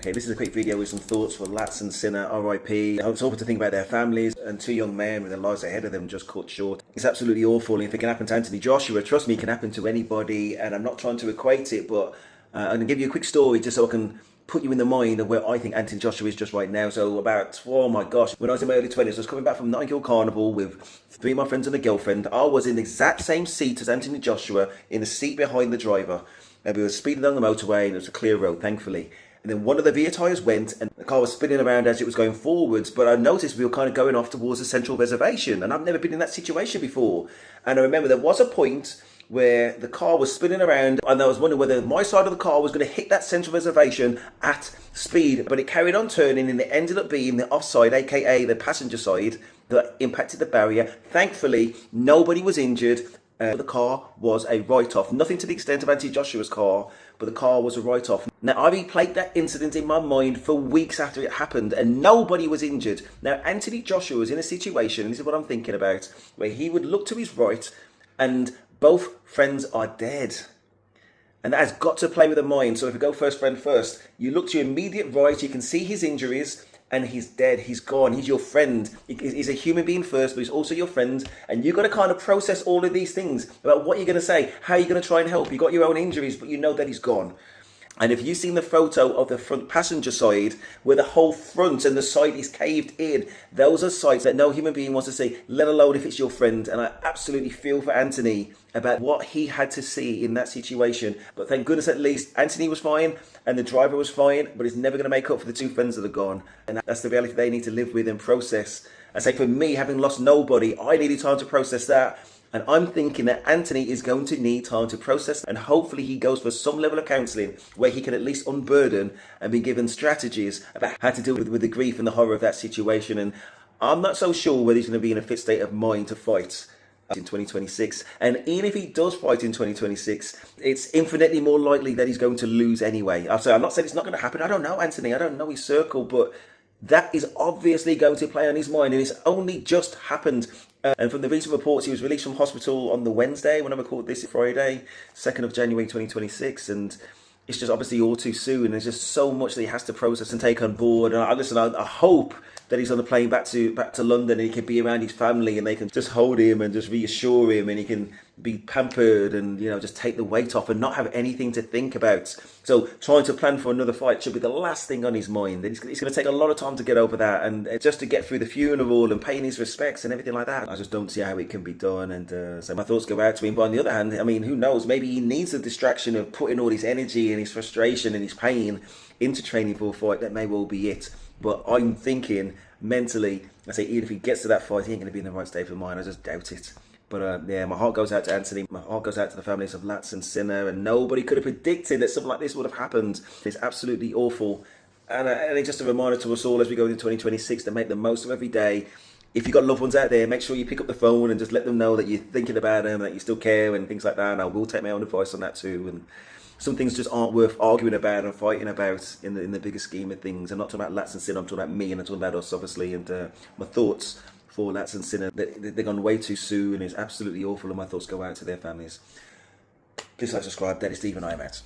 Okay, this is a quick video with some thoughts for Lats and Sinner, RIP. It's awful to think about their families and two young men with their lives ahead of them just cut short. It's absolutely awful. If it can happen to Anthony Joshua, trust me, it can happen to anybody. And I'm not trying to equate it, but I'm going to give you a quick story just so I can put you in the mind of where I think Anthony Joshua is just right now. So about, oh my gosh, when I was in my early 20s, I was coming back from Notting Hill Carnival with three of my friends and a girlfriend. I was in the exact same seat as Anthony Joshua, in the seat behind the driver. And we were speeding down the motorway and it was a clear road, thankfully. And then one of the rear tyres went and the car was spinning around as it was going forwards. But I noticed we were kind of going off towards the central reservation. And I've never been in that situation before. And I remember there was a point where the car was spinning around and I was wondering whether my side of the car was going to hit that central reservation at speed. But it carried on turning and it ended up being the offside, aka the passenger side, that impacted the barrier. Thankfully, nobody was injured. The car was a write-off. Nothing to the extent of Anthony Joshua's car, but the car was a write-off. Now, I replayed that incident in my mind for weeks after it happened, and nobody was injured. Now, Anthony Joshua was in a situation, and this is what I'm thinking about, where he would look to his right, and both friends are dead. And that has got to play with the mind. So if we go first friend first, you look to your immediate right, you can see his injuries, and he's dead, he's gone, he's your friend. He's a human being first, but he's also your friend. And you've got to kind of process all of these things about what you're going to say, how you're going to try and help. You've got your own injuries, but you know that he's gone. And if you've seen the photo of the front passenger side, where the whole front and the side is caved in, those are sights that no human being wants to see, let alone if it's your friend. And I absolutely feel for Anthony about what he had to see in that situation. But thank goodness at least Anthony was fine and the driver was fine, but he's never going to make up for the two friends that are gone. And that's the reality they need to live with and process. I say for me, having lost nobody, I needed time to process that. And I'm thinking that Anthony is going to need time to process, and hopefully he goes for some level of counselling where he can at least unburden and be given strategies about how to deal with the grief and the horror of that situation. And I'm not so sure whether he's going to be in a fit state of mind to fight in 2026. And even if he does fight in 2026, it's infinitely more likely that he's going to lose anyway. I'm not saying it's not going to happen. I don't know Anthony. I don't know his circle, but that is obviously going to play on his mind, and it's only just happened. And from the recent reports, he was released from hospital on the Wednesday, when I record this, Friday, 2nd of January 2026. And it's just obviously all too soon. There's just so much that he has to process and take on board. And I hope that he's on the plane back to London and he can be around his family and they can just hold him and just reassure him and he can be pampered and, you know, just take the weight off and not have anything to think about. So trying to plan for another fight should be the last thing on his mind. It's going to take a lot of time to get over that, and just to get through the funeral and paying his respects and everything like that. I just don't see how it can be done. And so my thoughts go out to him. But on the other hand, I mean, who knows? Maybe he needs the distraction of putting all his energy and his frustration and his pain into training for a fight. That may well be it. But I'm thinking mentally, I say even if he gets to that fight, he ain't going to be in the right state of mind. I just doubt it. But yeah, my heart goes out to Anthony. My heart goes out to the families of Lats and Sinner. And nobody could have predicted that something like this would have happened. It's absolutely awful. And it's just a reminder to us all as we go into 2026 to make the most of every day. If you've got loved ones out there, make sure you pick up the phone and just let them know that you're thinking about them, that you still care and things like that. And I will take my own advice on that too. And some things just aren't worth arguing about and fighting about in the bigger scheme of things. I'm not talking about Lats and Sinner, I'm talking about me and I'm talking about us, obviously. And my thoughts for Lats and Sinner, they're gone way too soon. It's absolutely awful, and my thoughts go out to their families. Please like, subscribe. That is Steve and I am out.